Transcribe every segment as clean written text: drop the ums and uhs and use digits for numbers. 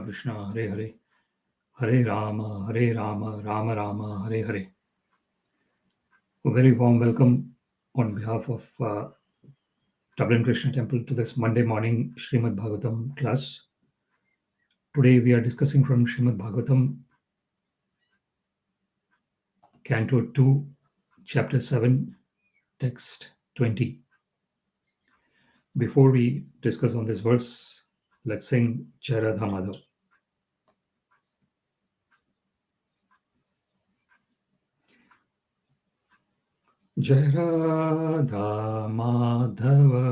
Krishna, Hare Hare, Hare Rama, Rama Rama, Hare Hare. A very warm welcome on behalf of Dublin Krishna Temple to this Monday morning Śrīmad-Bhāgavatam class. Today we are discussing from Śrīmad-Bhāgavatam, Canto 2, Chapter 7, Text 20. Before we discuss on this verse, let's sing Jai Radha Madhav. Jai Radha Madhava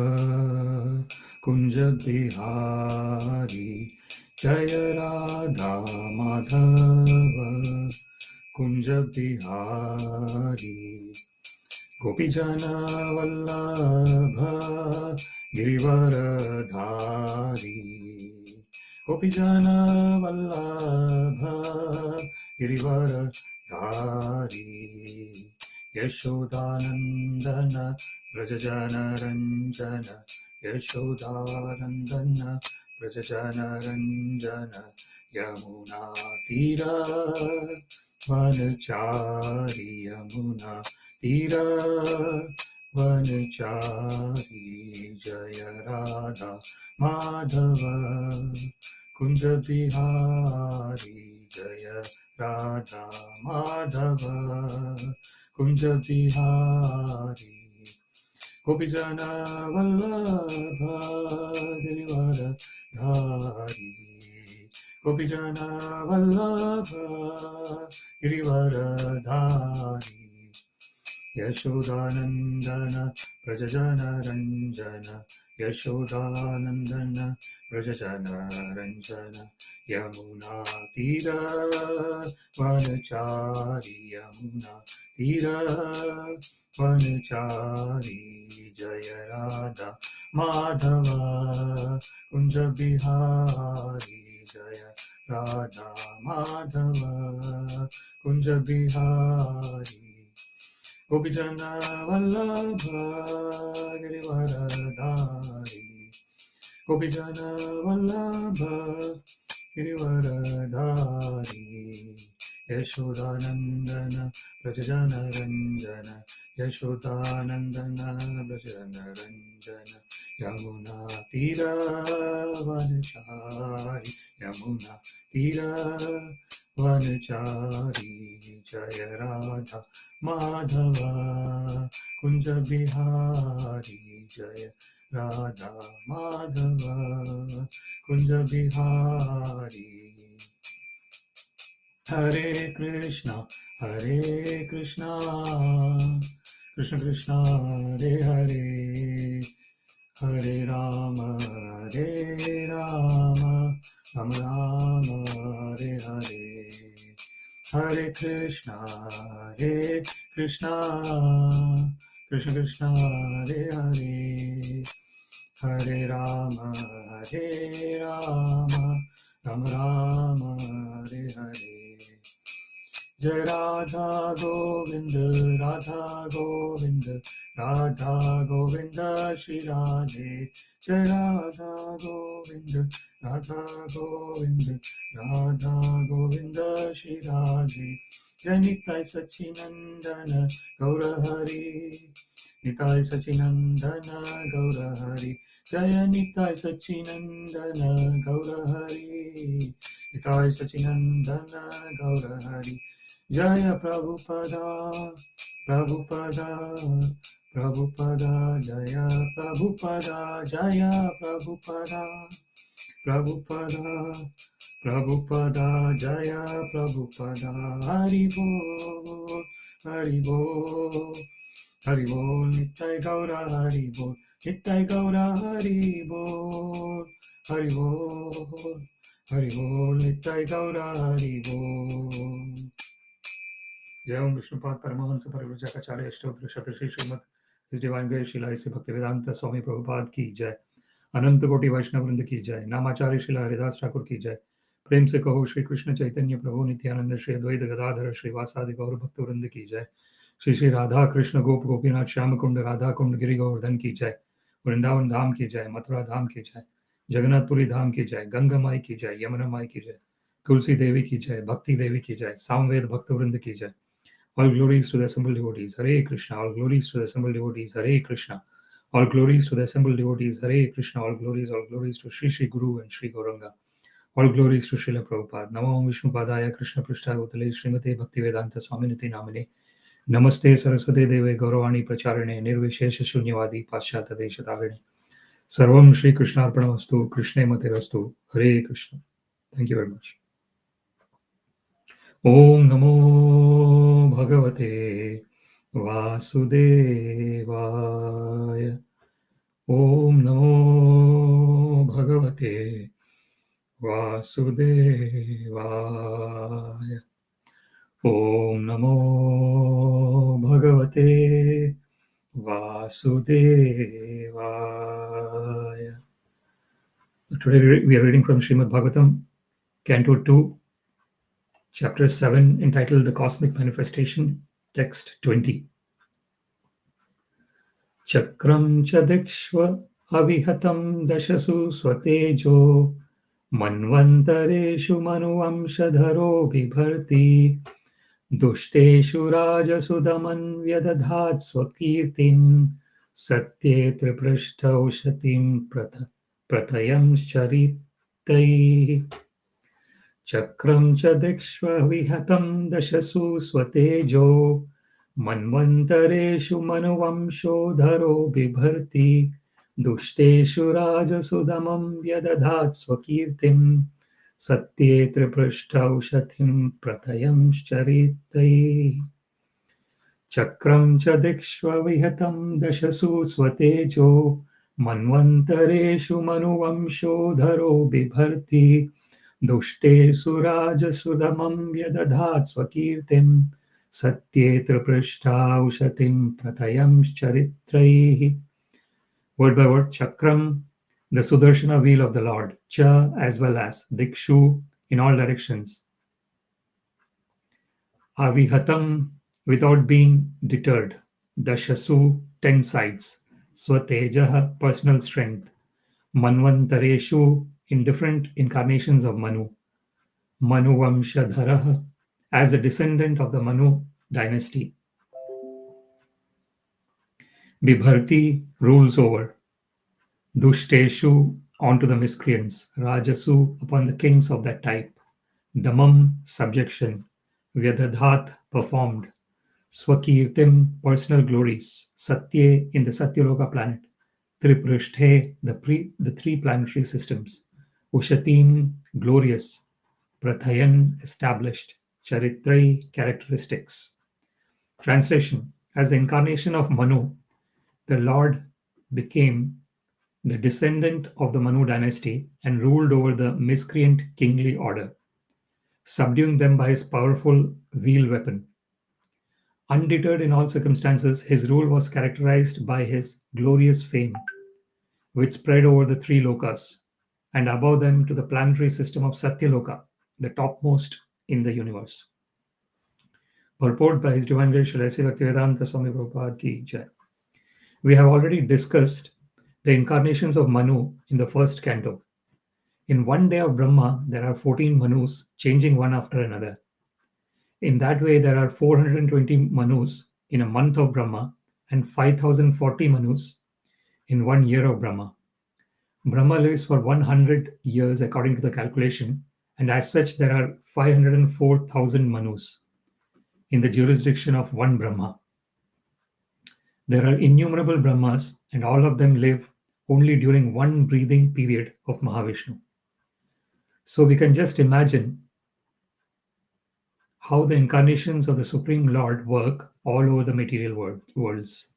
Kunja Bihari, Jai Radha Madhava Kunja Bihari, Gopijana Vallabha Girivaradhari, Gopijana Vallabha Girivaradhari, Yashodanandana Vrajajana Ranjana, Yashodanandana Vrajajana Ranjana, Yamuna Tira Vanachari, Yamuna Tira Vanachari, Jaya Radha Madhava Kunja Bihari, Jaya Radha Madhava Kunja Bihari, Gopijana Vallabha Girivaradhari, Gopijana Vallabha Girivaradhari, Yashodanandana Vrajajana Ranjana, Yashodanandana Vrajajana Ranjana, Yamuna Tira Vanachari, Yamuna Tira Vanachari, Jaya Radha Madhava Kunja Bihari, Jaya Radha Madhava Kunja Bihari, Gopijana Vallabha Girivaradhari, Gopijana Vallabha Girivaradhari, Yashodanandana Vrajajana Ranjana, Yashodanandana Vrajajana Ranjana, Yamuna Tira Vanachari, Yamuna Tira Vanachari, Jaya Radha Madhava Kunja Bihari, Jaya Radha Madhava Kunja Bihari. Hare Krishna, Krishna Krishna, Hare Hare, Hare Rama, Rama Rama, Hare Hare, Hare Krishna, Krishna Krishna, Hare Hare, Hare Rama, Rama Rama, Hare Hare. Jai Radha Govinda, Radha Govinda, Radha Govinda, Shri Radhe. Jai Radha Govinda, Radha Govinda, Radha Govinda, Shri Radhe. Jai Nitai Sachinandana, Gaura Hari, Nitai Sachinandana, Gaura Hari. Jaya Nitai Sachinandana, Gaura Hari, Nitai Sachinandana, Gaura Hari. Jaya Prabhupada, Prabhupada, Prabhupada, Jaya Prabhupada, Jaya Prabhupada, Prabhupada, Prabhupada, Jaya Prabhupada, Hari Bol, Hari Bol, Hari Bol, Nitai Gaura Hari Bol, Nitai Gaura Hari Bol, Hari Bol, Hari Bol, Nitai Gaura Hari Bol. Jai Om Vishnupad Paramahansa Parivrajakacarya Ashtotra Shatashi Srimad His Divine Grace Srila Isi Bhaktivedanta Swami Prabhupada ki Jai, Ananta Koti Vaishnava Vrinda ki Jai, Namacharya Srila Haridas Thakur ki Jai, Prem se kaho Shri Krishna Chaitanya Prabhu Nityananda Shri Advaita Gadadhara Shri Vasadi Gaur Bhakta Vrinda ki Jai, Shri Shri Radha Krishna Gop Gopinath Shyama Kunda Radha Kunda Giri Govardhan ki Jai, Vrindavan Dham ki Jai, Mathura Dham ki Jai, Jagannath Puri Dham ki jai, Ganga Mai ki jai, Yamuna Mai ki jai, Tulsi Devi ki jai, Bhakti Devi ki jai, Samved Bhaktavrinda ki jai. All glories to the assembled devotees, Hare Krishna. All glories to the assembled devotees, Hare Krishna. All glories to the assembled devotees, Hare Krishna. All glories to Shri Shri Guru and Shri Gauranga. All glories to Srila Prabhupada. Namo Vishnu Padaya Krishna Prishta Bhutale Srimate Bhaktivedanta Swaminiti Namane. Namaste Saraswate Deve Gauravani Pracharine Nirvishesha Shunyavadi Paschata Deshatarine. Sarvam Shri Krishna Arpanamastu Krishne Materastu. Hare Krishna. Thank you very much. Om Namo Bhagavate Vasudevaya. Om Namo Bhagavate Vasudevaya. Om Namo Bhagavate Vasudevaya. Today we are reading from Śrīmad-Bhāgavatam, Canto 2, Chapter 7, entitled The Cosmic Manifestation, Text 20. Cakraṁ ca dikṣv avihataṁ daśasu sva-tejo manvantareṣu manu-vaṁśa-dharo bibharti duṣṭeṣu rājasu damaṁ vyadadhāt sva-kīrtiṁ satye tri-pṛṣṭha uśatīṁ prathayaṁś caritraiḥ. Cakraṁ ca dikṣv avihataṁ daśasu sva-tejo manvantareṣu manu-vaṁśa-dharo bibharti duṣṭeṣu rājasu damaṁ vyadadhāt sva-kīrtiṁ satye tri-pṛṣṭha uśatīṁ prathayaṁś caritraiḥ. Cakraṁ ca dikṣv avihataṁ daśasu sva-tejo manvantareṣu manu-vaṁśa-dharo bibharti duṣṭeṣu rājasu damaṁ vyadadhāt sva-kīrtiṁ satye tri-pṛṣṭha uśatīṁ prathayaṁś caritraiḥ. Word by word, Cakraṁ, the Sudarshana wheel of the Lord, Cha as well as, dikṣv, in all directions. Avihataṁ, without being deterred, daśasu, 10 sides, sva-tejo, personal strength, manvantareṣu, in different incarnations of Manu, manu-vaṁśa-dharo, as a descendant of the Manu dynasty. Bibharti, rules over. duṣṭeṣu, onto the miscreants. Rājasu, upon the kings of that type. Damaṁ, subjection. Vyadadhāt, performed. Sva-kīrtiṁ, personal glories. Satye, in the Satyaloka planet. Tri-pṛṣṭha, the three planetary systems. Uśatīṁ, glorious. Prathayaṁ, established. Caritraiḥ, characteristics. Translation: as the incarnation of Manu, the Lord became the descendant of the Manu dynasty and ruled over the miscreant kingly order, subduing them by his powerful wheel weapon. Undeterred in all circumstances, his rule was characterized by his glorious fame, which spread over the three lokas, and above them to the planetary system of Satyaloka, the topmost in the universe. Purport by His Divine Grace Srila Bhaktivedanta Swami Prabhupada ki jai. We have already discussed the incarnations of Manu in the first canto. In one day of Brahma, there are 14 Manus changing one after another. In that way, there are 420 Manus in a month of Brahma and 5040 Manus in 1 year of Brahma. Brahma lives for 100 years according to the calculation, and as such, there are 504,000 Manus in the jurisdiction of one Brahma. There are innumerable Brahmas, and all of them live only during one breathing period of Mahavishnu. So we can just imagine how the incarnations of the Supreme Lord work all over the material worlds,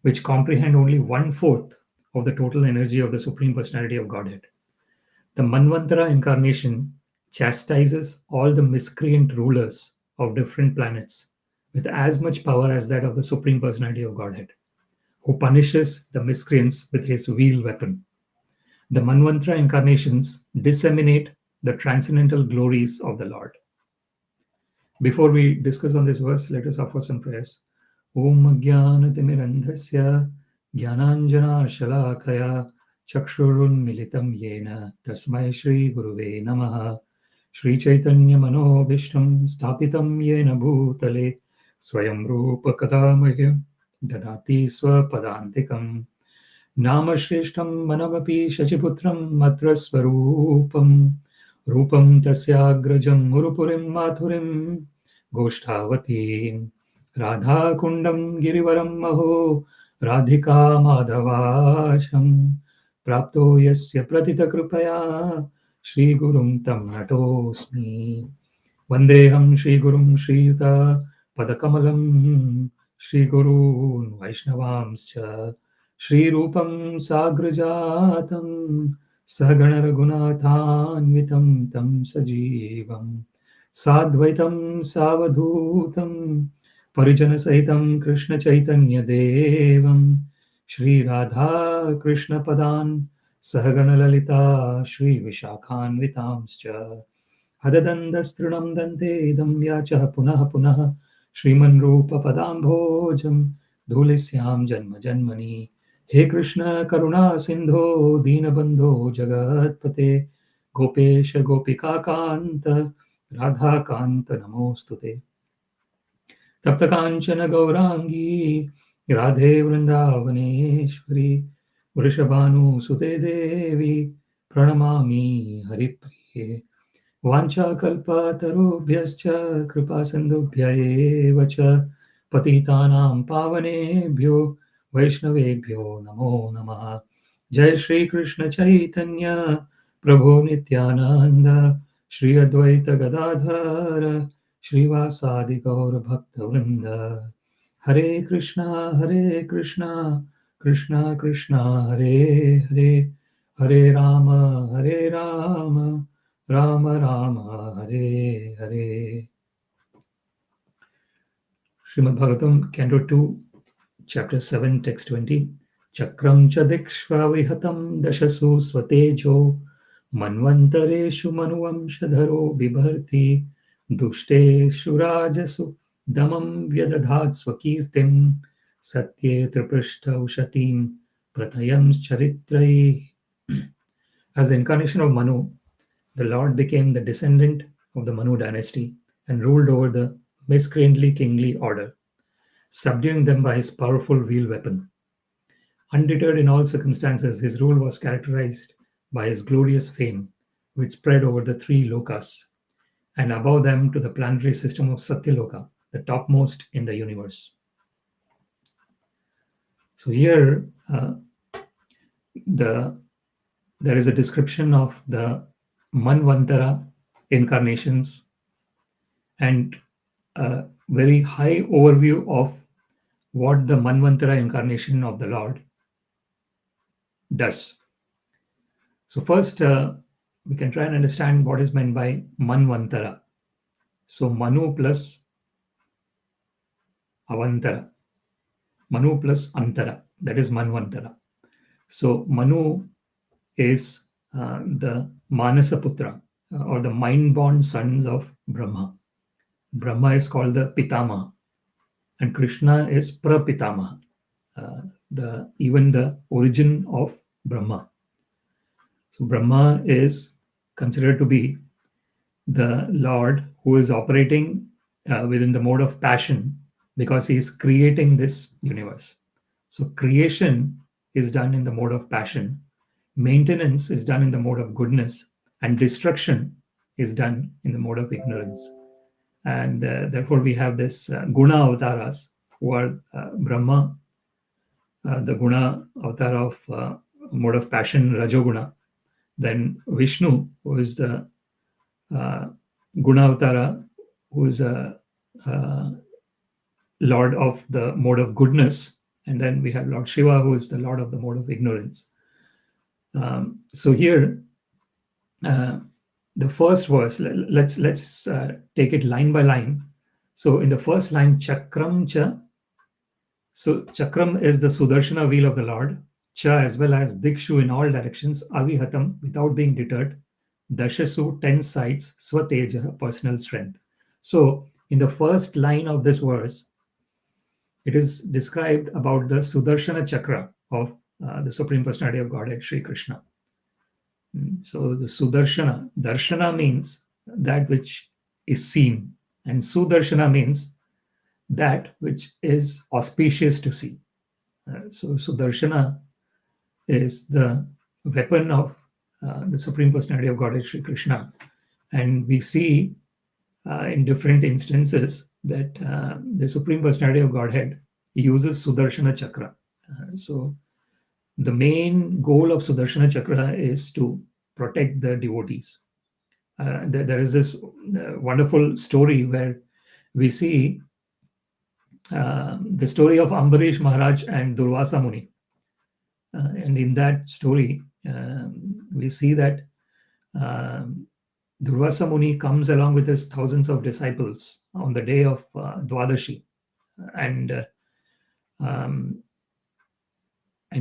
which comprehend only 1/4 of the total energy of the Supreme Personality of Godhead. The Manvantara incarnation chastises all the miscreant rulers of different planets with as much power as that of the Supreme Personality of Godhead, who punishes the miscreants with his wheel weapon. The Manvantara incarnations disseminate the transcendental glories of the Lord. Before we discuss on this verse, let us offer some prayers. Om Jnana Timirandhasya Jnananjana Shalakaya Chakshurunmilitam yena tasmai Shri Guruve Namaha. Shri Chaitanya Manobhishtam Stapitam Yena Bhutale Swayam Rupa Kadamahyam Dadati Swapadantikam Nama Shrishtam Manavapi Shachiputram Matra Swarupam Rupam Tasyagrajam Murupurim Mathurim Goshthavati Radha Kundam Girivaram Maho Radhika Madhavasham Prapto Yasya Pratita Kripaya Shri Gurum Tam Natosmi Vandeham Shri Gurum Shri Yuta Padakamalam Shri Gurun Vaishnavamscha Shri Rupam Sagrajatam Sagana Raghunathanvitam Tam Sajivam Sadvaitam Savadhutam Parijana Sahitam Krishna Chaitanya Devam Shri Radha Krishna Padan Sahagana Lalita Shri Vishakhanvitamscha Hadadandastrinam dante idam yacha punaha punaha Shriman Rupa Padambhojam Dhulisyam Janma Janmani He Krishna Karuna Sindho Dinabandho Jagatpate Gopesha Gopika Kanta Radha Kanta Namostute Tapta Kanchana Gaurangi Radhe Vrindavaneshwari Vrishabhanu Sute Devi Pranamami Haripriye Vancha kalpa tarubhyascha kripa sindhubhya eva cha patitanam pavanebhyo vaishnavebhyo namo namaha. Jai Shri Krishna Chaitanya Prabhu Nityananda Shri Advaita Gadadhara Shrivasadi Gaur Bhakta Vrinda. Hare Krishna Krishna Krishna Hare Hare Hare Rama Rama Rama Hare Hare. Śrīmad-Bhāgavatam, Canto 2, Chapter 7, Text 20. cakraṁ cha dikṣv avihataṁ daśasu sva-tejo manvantareṣu manu-vaṁśa-dharo bibharti duṣṭeṣu rājasu damaṁ vyadadhāt sva-kīrtiṁ satye tri-pṛṣṭha uśatīṁ prathayaṁś caritraiḥ. As the incarnation of Manu, the Lord became the descendant of the Manu dynasty and ruled over the miscreantly kingly order, subduing them by his powerful wheel weapon. Undeterred in all circumstances, his rule was characterized by his glorious fame, which spread over the three lokas, and above them to the planetary system of Satyaloka, the topmost in the universe. So here, there is a description of the manvantara incarnations and a very high overview of what the manvantara incarnation of the Lord does. So first, we can try and understand what is meant by manvantara. So manu plus avantara, manu plus antara, that is manvantara. So manu is the Manasaputra or the mind-born sons of Brahma. Brahma is called the Pitama, and Krishna is Prapitama, even the origin of Brahma. So Brahma is considered to be the Lord who is operating within the mode of passion because he is creating this universe. So creation is done in the mode of passion, maintenance is done in the mode of goodness, and destruction is done in the mode of ignorance. And therefore we have this guna avataras who are Brahma, the guna avatar of mode of passion, rajoguna. Then Vishnu, who is the guna avatara, who is a Lord of the mode of goodness. And then we have Lord Shiva, who is the Lord of the mode of ignorance. So here, the first verse, let's take it line by line. So in the first line, cakraṁ cha. So cakraṁ is the Sudarshana wheel of the Lord. Cha as well as dikṣv in all directions, avihataṁ without being deterred, daśasu 10 sides, sva-tejo personal strength. So in the first line of this verse, it is described about the Sudarshana chakra of the Supreme Personality of Godhead, Sri Krishna. So the Sudarshana, Darshana means that which is seen, and Sudarshana means that which is auspicious to see. So Sudarshana is the weapon of the Supreme Personality of Godhead, Sri Krishna. And we see in different instances that the Supreme Personality of Godhead uses Sudarshana Chakra. So the main goal of Sudarshana Chakra is to protect the devotees. There is this wonderful story where we see the story of Ambarish Maharaj and Durvasa Muni. And in that story, we see that Durvasa Muni comes along with his thousands of disciples on the day of Dvadashi. And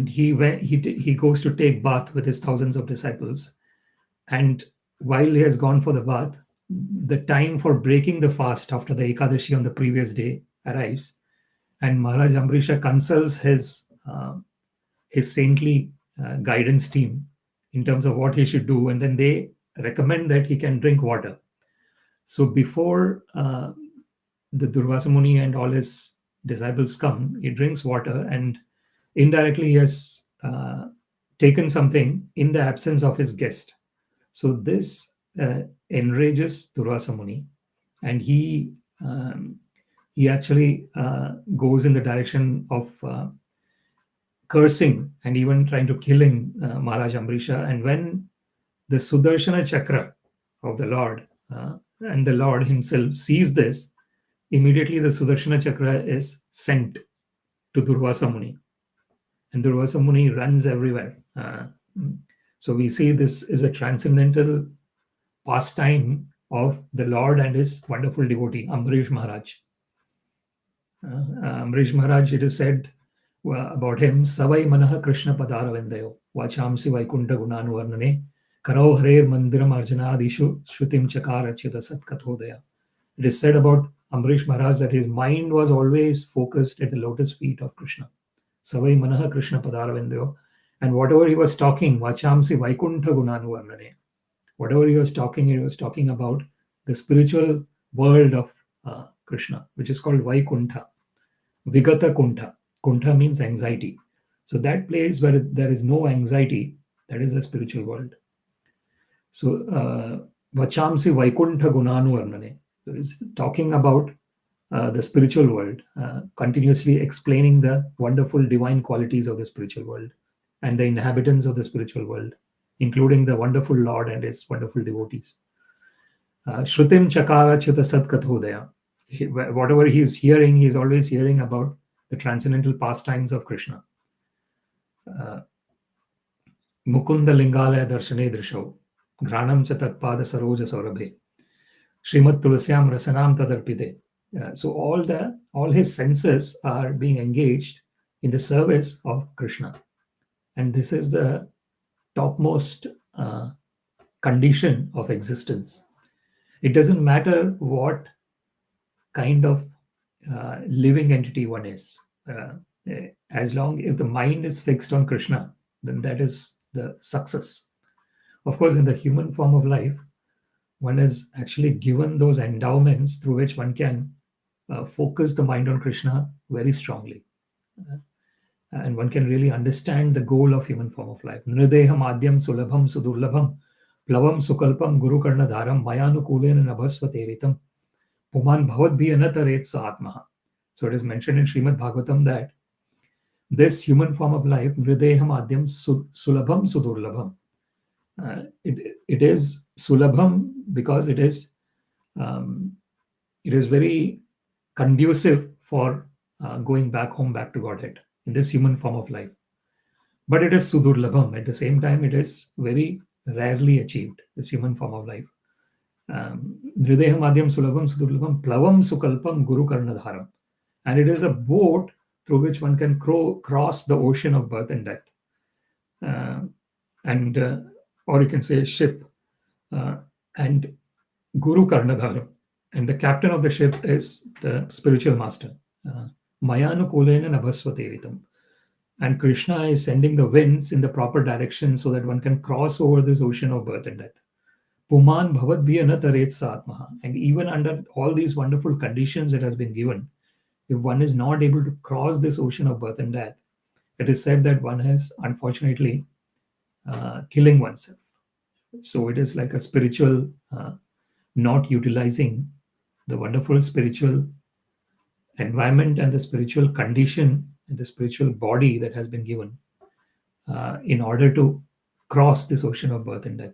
he goes to take bath with his thousands of disciples. And while he has gone for the bath, the time for breaking the fast after the Ekadashi on the previous day arrives, and Maharaj Ambrisha consults his saintly guidance team in terms of what he should do, and then they recommend that he can drink water. So before the Durvasa Muni and all his disciples come, he drinks water, and indirectly he has taken something in the absence of his guest. So this enrages Durvasa Muni, and he actually goes in the direction of cursing and even trying to killing Maharaj Ambrisha. And when the Sudarshana Chakra of the Lord and the Lord himself sees this, immediately the Sudarshana Chakra is sent to Durvasa Muni, and Durvasa Muni runs everywhere. So we see this is a transcendental pastime of the Lord and his wonderful devotee, Ambarish Maharaj. Ambarish Maharaj, it is said about him, Savai Manaha Krishna Padaravendayo, Vachamsi Vaikunta Gunanuvarnane, Karau Harer Mandiram Arjanadishu, Shrutim Chakara Chita Satkathodaya. It is said about Ambarish Maharaj that his mind was always focused at the lotus feet of Krishna. Savai Manaha Krishna Padaravendayo. And whatever he was talking, Vachamsi Vaikunta Gunanuvarnane, whatever he was talking about the spiritual world of Krishna, which is called Vaikuntha, Vigata Kuntha. Kuntha means anxiety. So that place where there is no anxiety, that is a spiritual world. So Vachamsi Vaikuntha Gunanuvarnane. So it's talking about the spiritual world, continuously explaining the wonderful divine qualities of the spiritual world and the inhabitants of the spiritual world, including the wonderful Lord and his wonderful devotees. Shrutim Chakara Chita Satkathodaya. Whatever he is hearing, he is always hearing about the transcendental pastimes of Krishna. Mukunda Lingala Darshane Drisho, Granam Chatatpada Saroja Saurabhe, Śrīmad Tulasyam Rasanam Tadarpite. So all his senses are being engaged in the service of Krishna. And this is the topmost condition of existence. It doesn't matter what kind of living entity one is. As long as the mind is fixed on Krishna, then that is the success. Of course, in the human form of life, one is actually given those endowments through which one can focus the mind on Krishna very strongly. And one can really understand the goal of human form of life. Nrideham adyam sulabham sudurlabham plavam sukalpam guru karna dharam mayanukulena nabhasva-teritam puman bhavat bhiyanatareth sa-atmaha. So it is mentioned in Śrīmad-Bhāgavatam that this human form of life, nrideham adyam sulabham sudurlabham, it is sulabham because it is very conducive for going back home, back to Godhead in this human form of life. But it is sudurlabham. At the same time, it is very rarely achieved, this human form of life. Nrideham adyam sulabham sudurlabham plavam sukalpam guru karna dharam. And it is a boat through which one can cross the ocean of birth and death. Or you can say ship. And Guru Karnadharam. And the captain of the ship is the spiritual master. Mayanukulena nabhasva-teritam. And Krishna is sending the winds in the proper direction so that one can cross over this ocean of birth and death. Puman bhavat bhiyanataret satmaha. And even under all these wonderful conditions that has been given, if one is not able to cross this ocean of birth and death, it is said that one has unfortunately killing oneself. So it is like a spiritual not utilizing the wonderful spiritual environment and the spiritual condition and the spiritual body that has been given in order to cross this ocean of birth and death.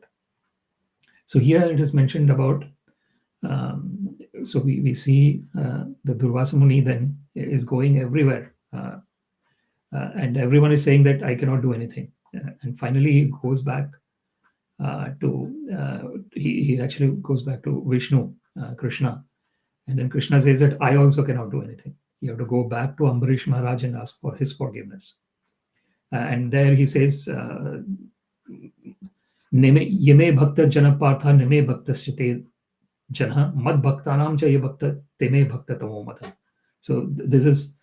So here it is mentioned about, so we see the Durvasa Muni then is going everywhere and everyone is saying that I cannot do anything. And finally he goes back he actually goes back to Vishnu, Krishna. And then Krishna says that I also cannot do anything. You have to go back to Ambarish Maharaj and ask for his forgiveness. And there he says, Yeme bhakta jana partha neme bhaktasyate jana mad bhaktanam cha ye bhakta teme bhakta tamo mata. So this is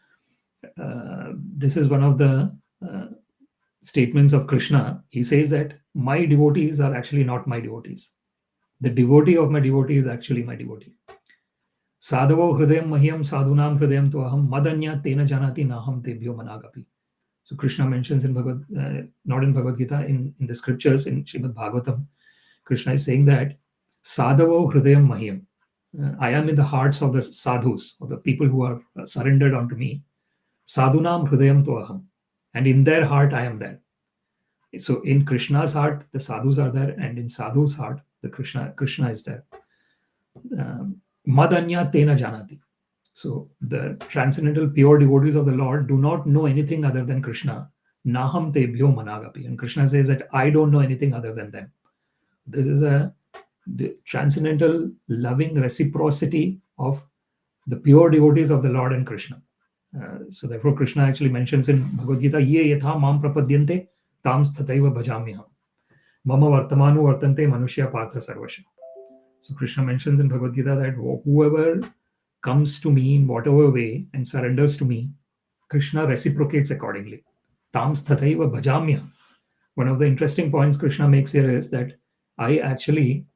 one of the statements of Krishna. He says that my devotees are actually not my devotees. The devotee of my devotee is actually my devotee. Sadhavo hridayam mahyam sadhunam hridayam toaham madanya tena janati naham tebhyo managapi. So Krishna mentions in not in Bhagavad Gita, in the scriptures, in Śrīmad-Bhāgavatam, Krishna is saying that Sadhavo hridayam mahyam. I am in the hearts of the sadhus, or the people who are surrendered unto me. Sadhunam hridayam toaham. And in their heart, I am there. So in Krishna's heart, the sadhus are there, and in sadhu's heart, the Krishna is there. Madanya tena janati. So the transcendental pure devotees of the Lord do not know anything other than Krishna. Naham tebhyo managapi. And Krishna says that I don't know anything other than them. This is the transcendental loving reciprocity of the pure devotees of the Lord and Krishna. So therefore Krishna actually mentions in Bhagavad Gita, Ye yatha mam prapadyante tam sva-tejo bhajamyaham. Mama vartamanu vartante manushya partha sarvasha. So Krishna mentions in Bhagavad Gita that whoever comes to me in whatever way and surrenders to me, Krishna reciprocates accordingly. Tam sva-tejo bhajamyaham. One of the interesting points Krishna makes here is that I actually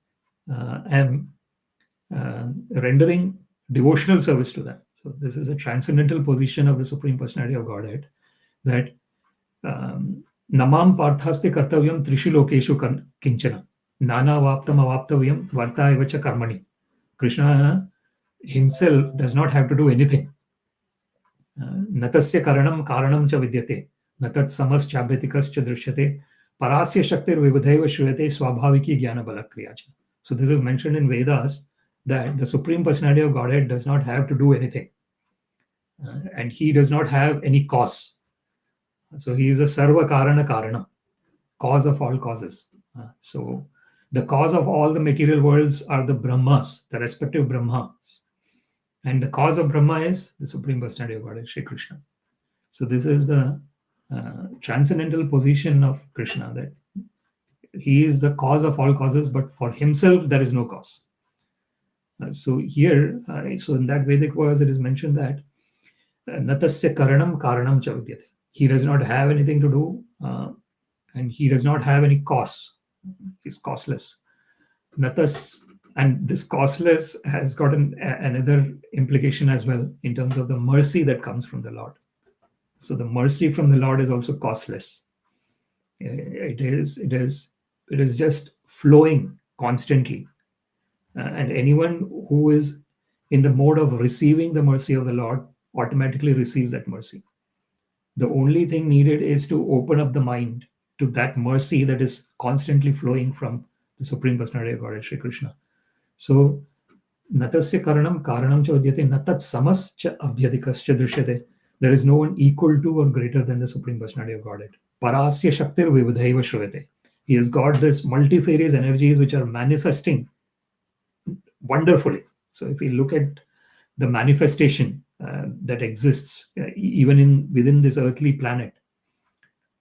am rendering devotional service to them. So this is a transcendental position of the Supreme Personality of Godhead, that namam parthaste kartavyam trishu lokeshu kinchana nana avaptam avaptavyam varta evacha karmani. Krishna himself does not have to do anything. Natasya karanam karanam cha vidyate natat samas chabritikas cha drishyate parasya shaktir vivadhaiva shruyate swabhaviki jnana balakriyacha. So this is mentioned in Vedas that the Supreme Personality of Godhead does not have to do anything. And he does not have any cause. So he is a sarva karana karana, cause of all causes. So the cause of all the material worlds are the Brahmas, the respective Brahmas. And the cause of Brahma is the Supreme Personality of Godhead, Shri Krishna. So this is the transcendental position of Krishna, that he is the cause of all causes, but for himself there is no cause. So here, so in that Vedic verse, it is mentioned that Natasya karanam karanam cha vidyate. He does not have anything to do, and he does not have any cause. He's causeless. Natas, and this causeless has got another implication as well in terms of the mercy that comes from the Lord. So the mercy from the Lord is also causeless. It is just flowing constantly. And anyone who is in the mode of receiving the mercy of the Lord automatically receives that mercy. The only thing needed is to open up the mind to that mercy that is constantly flowing from the Supreme Personality of Godhead, Shri Krishna. So, natasya karanam karanam cha vidyate natat samas cha abhyadikas cha drishyate. There is no one equal to or greater than the Supreme Personality of Godhead. Parasya shaktir vivadhaiva shruyate. He has got this multifarious energies which are manifesting wonderfully. So if we look at the manifestation that exists even within this earthly planet,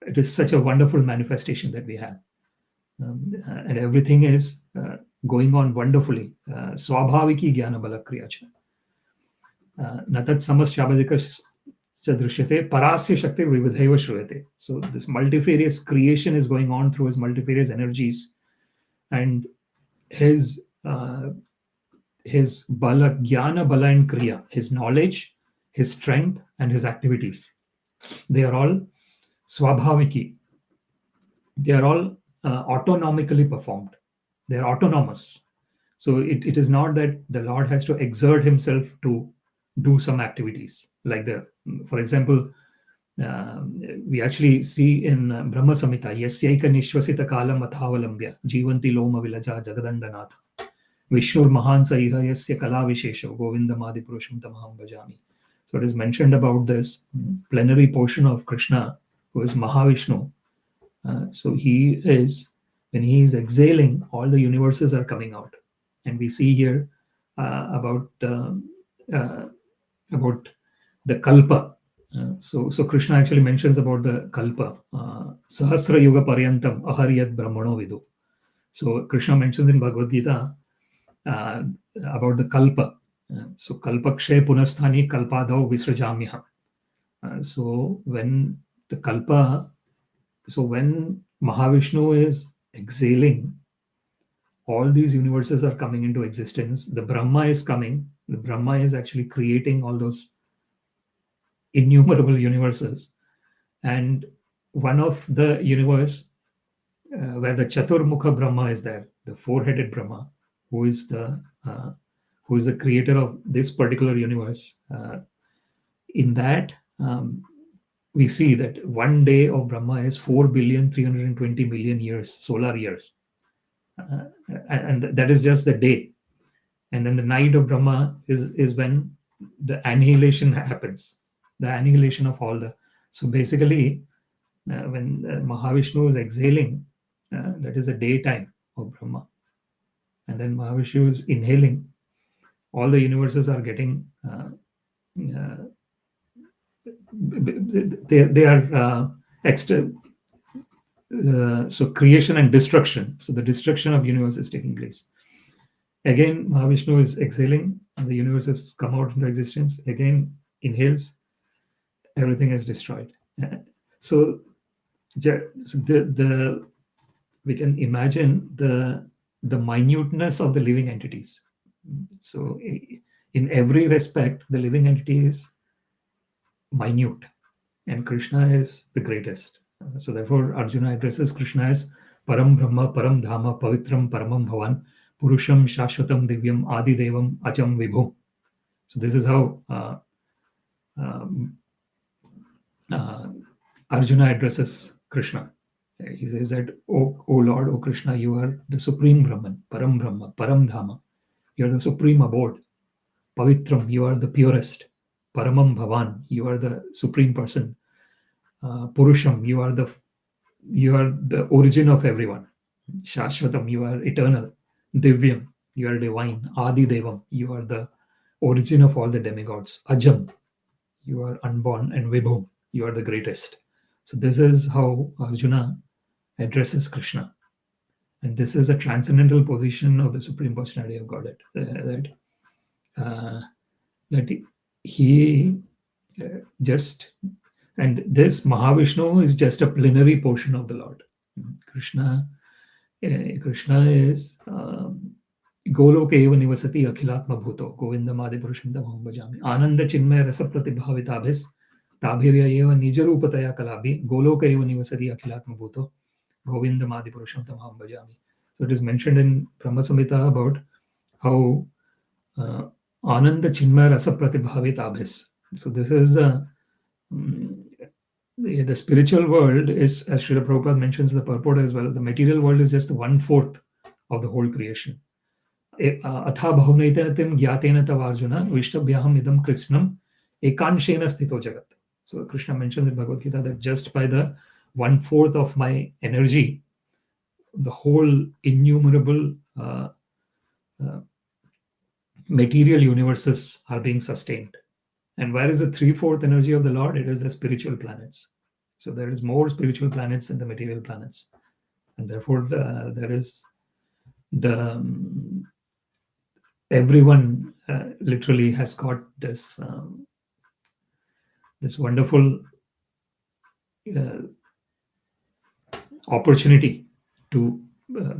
it is such a wonderful manifestation that we have. And everything is going on wonderfully. Swabhaviki jnana balakriyacha. Natat samas drishyate parasya shakti vividhaiva shruyate. So this multifarious creation is going on through his multifarious energies, and his bala, jnana, bala and kriya, his knowledge, his strength, and his activities, they are all swabhaviki. They are all autonomically performed. They are autonomous. So it is not that the Lord has to exert himself to do some activities. Like for example, we actually see in Brahma Samhita, yasyaika nishvasita kalam athavalambya jivanti loma vilaja jagadandanath vishnur mahan saiha yasya kala vishesho Govinda madi-puruṣam tamaham bhajami. So it is mentioned about this plenary portion of Krishna, who is Mahavishnu. So he is, when he is exhaling, all the universes are coming out. And we see here about the kalpa. So Krishna actually mentions about the kalpa. Sahasra yuga paryantam aharyat brahmano vidu. So Krishna mentions in Bhagavad Gita about the kalpa. So kalpakshe punasthani kalpadau visrajamyaham. So when the kalpa, so when Mahavishnu is exhaling, all these universes are coming into existence. The Brahma is coming. The Brahma is actually creating all those innumerable universes. And one of the universe where the Chaturmukha Brahma is there, the four-headed Brahma, who is the creator of this particular universe. In that, we see that one day of Brahma is 4,320,000,000 years, solar years. And that is just the day. And then the night of Brahma is when the annihilation happens, the annihilation of all the. So basically, when Mahavishnu is exhaling, that is the daytime of Brahma. And then Mahavishnu is inhaling, all the universes are getting, they are extra. So creation and destruction. So the destruction of universe is taking place. Again, Mahavishnu is exhaling, and the universes come out into existence. Again, inhales, everything is destroyed. So we can imagine the minuteness of the living entities. So in every respect, the living entity is minute, and Krishna is the greatest. So therefore, Arjuna addresses Krishna as Param Brahma, Param Dhama, Pavitram, Paramam Bhavan, Purusham, Shashvatam, Divyam, Adidevam, Ajam, Vibhu. So this is how Arjuna addresses Krishna. He says that, O Lord, O Krishna, you are the supreme Brahman, Param Brahma, Param Dhama. You are the supreme abode. Pavitram, you are the purest. Paramam Bhavan, you are the supreme person. Purusham, you are the origin of everyone. Shashvatam, you are eternal. Divyam, you are divine. Adi Devam, you are the origin of all the demigods. Ajam, you are unborn. And Vibhu, you are the greatest. So this is how Arjuna addresses Krishna. And this is a transcendental position of the Supreme Personality of Godhead. That he just, and this Mahavishnu is just a plenary portion of the Lord. Krishna is Goloke eva nivasati akhilatma bhuto Govinda madi-puruṣam tamaham bhajami Ananda chinmaya rasa pratibhavitabhis tabhirya eva nijarupataya kalabhi Goloke eva nivasati akhilatma bhuto Govinda madi-puruṣam tamaham bhajami. So it is mentioned in Brahma Samhita about how Ananda chinmaya rasa pratibhavitabhis. So this is the spiritual world is, as Srila Prabhupada mentions the purport as well, the material world is just 1/4 of the whole creation. Atha bhavnaitanatim gyatena tav Arjuna vishtabhyaham idam krishnam ekanshena sthito jagat. So Krishna mentions in Bhagavad Gita that just by the 1/4 of my energy, the whole innumerable material universes are being sustained. And where is the 3/4 energy of the Lord? It is the spiritual planets. So there is more spiritual planets than the material planets. And therefore, there is everyone literally has got this this wonderful opportunity to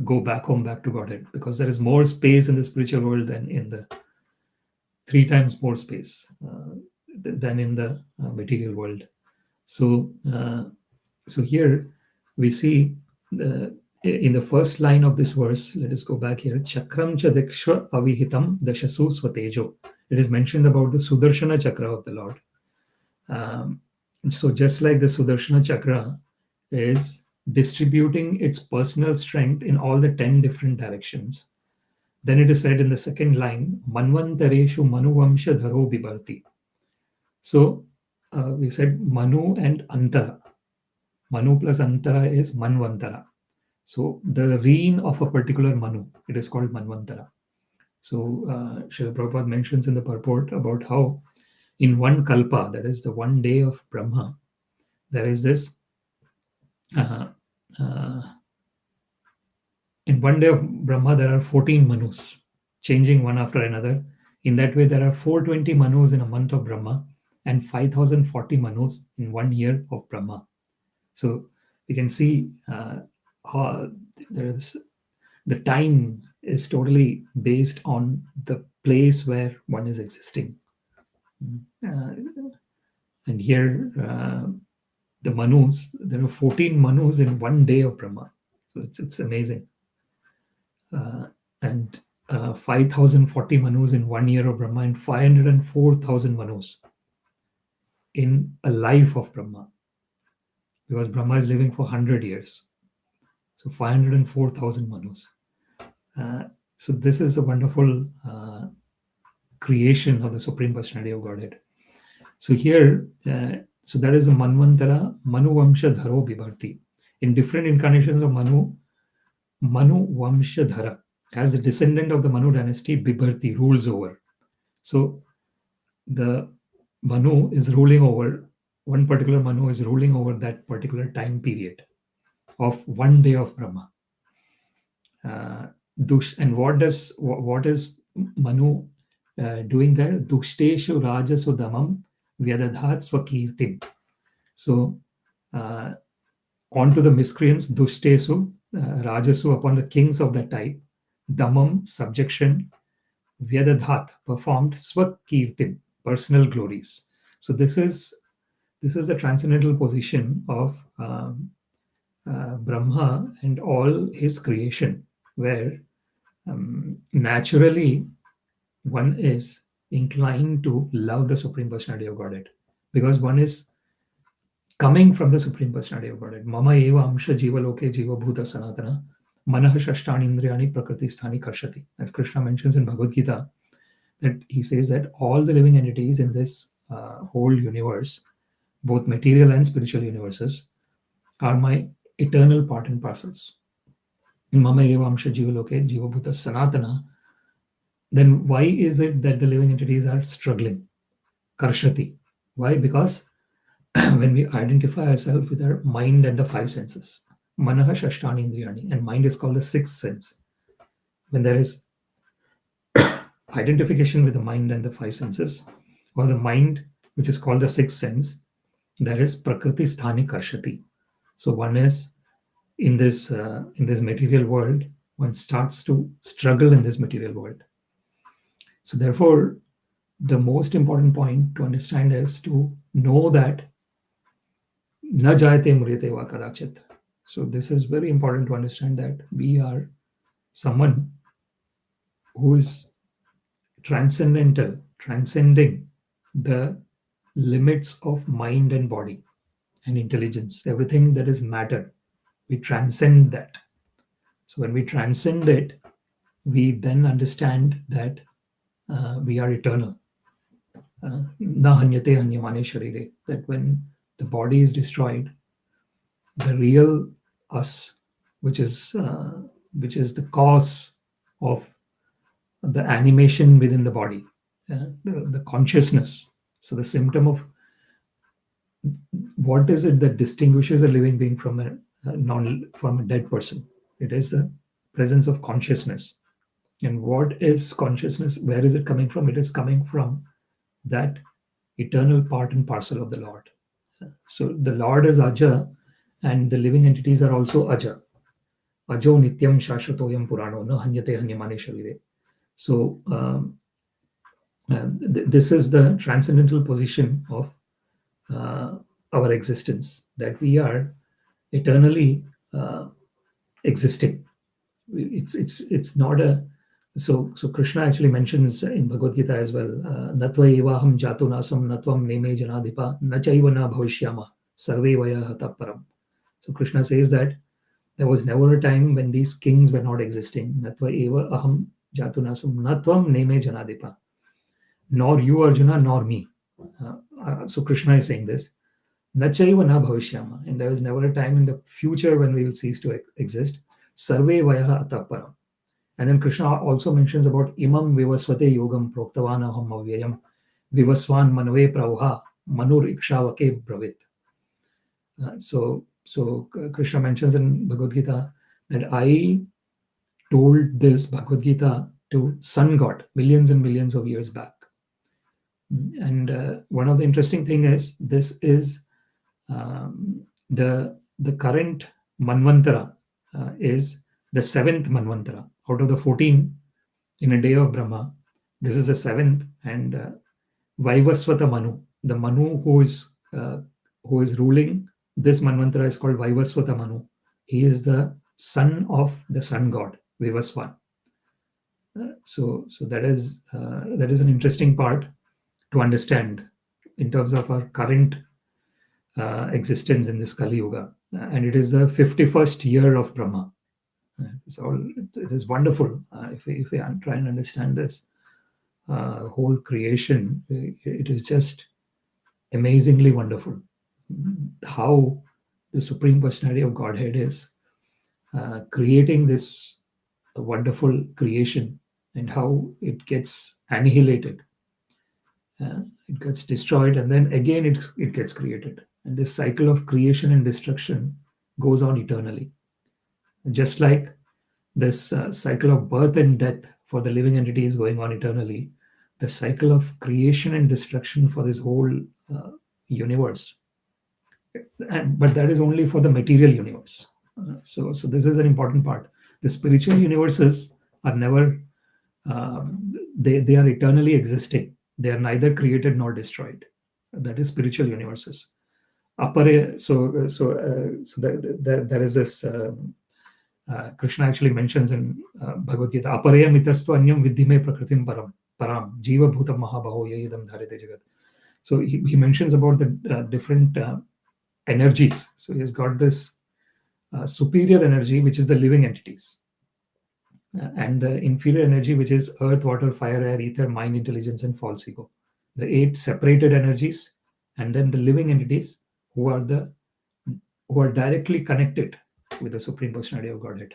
go back home, back to Godhead, because there is more space in the spiritual world than in the 3 times more space than in the material world. So, so here we see in the first line of this verse. Let us go back here. Cakraṁ cha dikṣv avihataṁ daśasu sva-tejo. It is mentioned about the Sudarshana chakra of the Lord. So just like the Sudarshana chakra is distributing its personal strength in all the 10 different directions, then it is said in the second line, manvantareṣu manu-vaṁśa-dharo bibharti. So we said manu and antara. Manu plus antara is manvantara. So the reign of a particular manu, it is called manvantara. So Srila Prabhupada mentions in the purport about how in one kalpa, that is the one day of Brahma, there is this in one day of Brahma, there are 14 manus, changing one after another. In that way, there are 420 manus in a month of Brahma and 5040 manus in 1 year of Brahma. So you can see how there's the time is totally based on the place where one is existing. And here, the manus, there are 14 manus in 1 day of Brahma. So it's amazing. And 5040 manus in 1 year of Brahma and 504,000 manus in a life of Brahma. Because Brahma is living for 100 years. So 504,000 manus. So this is a wonderful creation of the Supreme Personality of Godhead. So here, so that is a manvantara, manu-vaṁśa-dharo bibharti. In different incarnations of manu-vaṁśa-dhara, as the descendant of the Manu dynasty, bibharti rules over. So the Manu is ruling over, one particular Manu is ruling over that particular time period of 1 day of Brahma. And what is Manu doing there? Duṣṭeṣu, rājasu, damaṁ, vyadadhāt, sva-kīrtiṁ. So onto the miscreants, duṣṭeṣu, rājasu upon the kings of that type, damaṁ, subjection, vyadadhāt, performed, sva-kīrtiṁ, personal glories. So this is the transcendental position of Brahma and all his creation, where naturally one is inclined to love the Supreme Personality of Godhead, because one is coming from the Supreme Personality of Godhead. Mama eva amsha jiva loke jiva bhuta sanātana manah shashtani indriyani prakriti sthani karshati. As Krishna mentions in Bhagavad Gita, that he says that all the living entities in this whole universe, both material and spiritual universes, are my eternal part and parcels. In Mama eva amsha jiva loke jiva bhuta sanātana, then why is it that the living entities are struggling? Karshati. Why? Because when we identify ourselves with our mind and the 5 senses, manah shashtani indriyani, and mind is called the 6th sense. When there is identification with the mind and the 5 senses, or the mind, which is called the 6th sense, there is prakriti sthani karshati. So one is in this material world, one starts to struggle in this material world. So therefore, the most important point to understand is to know that na jayate mriyate va kadachit. So this is very important to understand, that we are someone who is transcendental, transcending the limits of mind and body and intelligence. Everything that is matter, we transcend that. So when we transcend it, we then understand that we are eternal. Na hanyate hanyamane sharire. That when the body is destroyed, the real us, which is the cause of the animation within the body, the consciousness. So the symptom of what is it that distinguishes a living being from a dead person? It is the presence of consciousness. And what is consciousness? Where is it coming from? It is coming from that eternal part and parcel of the Lord. So the Lord is Aja, and the living entities are also Aja. Ajo nityam shashvatoyam purano na hanyate hanyamane sharire. So this is the transcendental position of our existence, that we are eternally existing. It's not a so Krishna actually mentions in Bhagavad Gita as well, natva evaham jatu nasam natvam neme janadipa nachaiva na bhavishyama sarve vyadadhāt param. So Krishna says that there was never a time when these kings were not existing. Natva eva aham jatu nasam natvam neme janadipa. Nor you, Arjuna, nor me. So Krishna is saying this. Nachaiva na bhavishyama. And there was never a time in the future when we will cease to exist. Sarve vyadadhāt param. And then Krishna also mentions about imam vivasvate yogam proktavan aham avyayam vivasvan manave pravha manur ikshāvake bravit. So Krishna mentions in Bhagavad Gita that I told this Bhagavad Gita to sun god millions and millions of years back. And one of the interesting thing is, this is the current manvantara is the 7th manvantara out of the 14 in a day of Brahma. This is the 7th, and Vaivasvata Manu, the Manu who is ruling this manvantara, is called Vaivasvata Manu. He is the son of the sun god Vivasvan. So that is an interesting part to understand in terms of our current existence in this Kali Yuga, and it is the 51st year of Brahma. It is wonderful if we try and understand this whole creation. It is just amazingly wonderful how the Supreme Personality of Godhead is creating this wonderful creation, and how it gets annihilated, it gets destroyed, and then again it gets created. And this cycle of creation and destruction goes on eternally. Just like this cycle of birth and death for the living entity is going on eternally, the cycle of creation and destruction for this whole universe. But that is only for the material universe. So this is an important part. The spiritual universes are never, they are eternally existing. They are neither created nor destroyed. That is spiritual universes. Apare, there is this. Krishna actually mentions in Bhagavad Gita, Aparaya mitastu anyam vidhime prakritim param jiva bhutam mahabaho yayidam dharite jagat. So he mentions about the different energies. So he has got this superior energy, which is the living entities, and the inferior energy, which is earth, water, fire, air, ether, mind, intelligence, and false ego. The 8 separated energies, and then the living entities who are directly connected with the Supreme Personality of Godhead.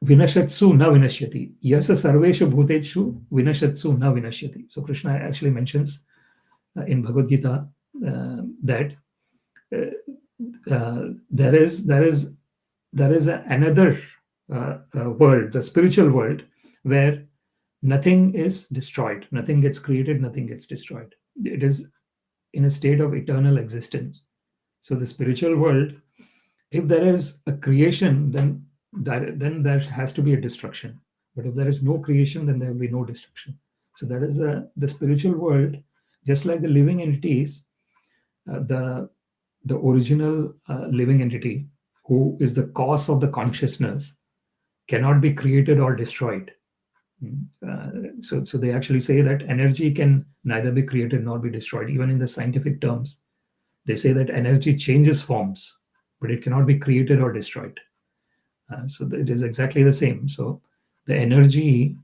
Vinashatsu na vinashyati. Yasa sarveshu bhuteshu vinashatsu na vinashyati. So Krishna actually mentions in Bhagavad Gita that there is another world, the spiritual world, where nothing is destroyed, nothing gets created, nothing gets destroyed. It is in a state of eternal existence. So the spiritual world, if there is a creation, then there has to be a destruction. But if there is no creation, then there will be no destruction. So that is the spiritual world. Just like the living entities, the original living entity, who is the cause of the consciousness, cannot be created or destroyed. So they actually say that energy can neither be created nor be destroyed. Even in the scientific terms, they say that energy changes forms, but it cannot be created or destroyed. So it is exactly the same. So the energy,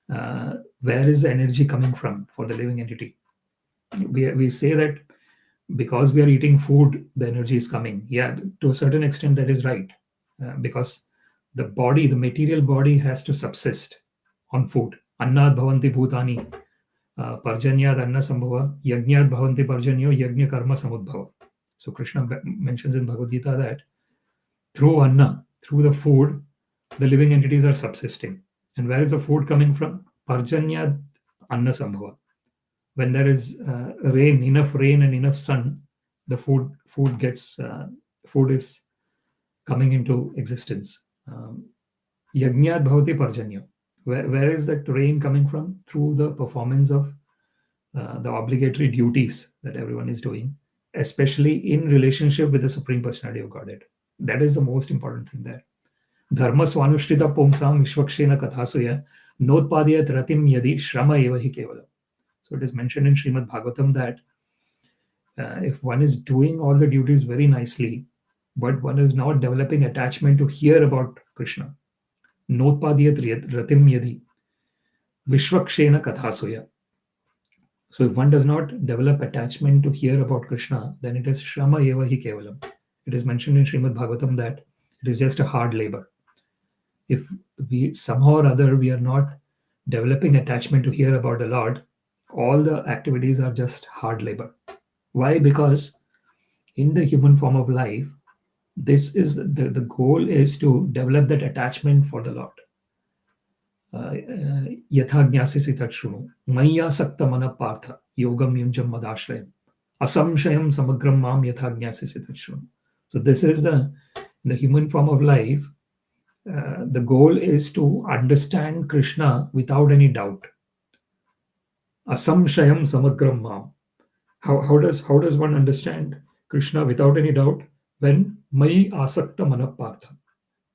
where is the energy coming from for the living entity? We say that because we are eating food, the energy is coming. Yeah, to a certain extent, that is right. Because the body, the material body, has to subsist on food. Annad bhavanti bhutani. Parjanyad anna sambhava, yajñad bhavanti parjanyo, yajña karma samudbhava. So Krishna mentions in Bhagavad Gita that through anna, through the food, the living entities are subsisting. And where is the food coming from? Parjanyad anna sambhava. when there is rain, enough rain and enough sun, the food is coming into existence. Yajñāt bhavati parjanya. Where is that rain coming from? Through the performance of the obligatory duties that everyone is doing, especially in relationship with the Supreme Personality of Godhead. That is the most important thing there. Dharma svanushtita pumsam vishvakshena kathasuya notpadiyat ratim yadi shrama eva hi kevalam. So it is mentioned in Śrīmad-Bhāgavatam that if one is doing all the duties very nicely, but one is not developing attachment to hear about Krishna, notpadiyat ratim yadi vishvakshena kathasuya. So if one does not develop attachment to hear about Krishna, then it is shrama eva hi kevalam. It is mentioned in Śrīmad-Bhāgavatam that it is just a hard labor. If we somehow or other we are not developing attachment to hear about the Lord, all the activities are just hard labor. Why? Because in the human form of life, this is the goal is to develop that attachment for the Lord. Yatha jnasisi tat shrunu maya sakta mana partha yogam yunjam madashrayam asamshayam samagram mam yatha jnasisi tat shrunu. So this is the human form of life. The goal is to understand Krishna without any doubt. Asamshayam samagram mam. How does one understand Krishna without any doubt? When mai asakta mana partha,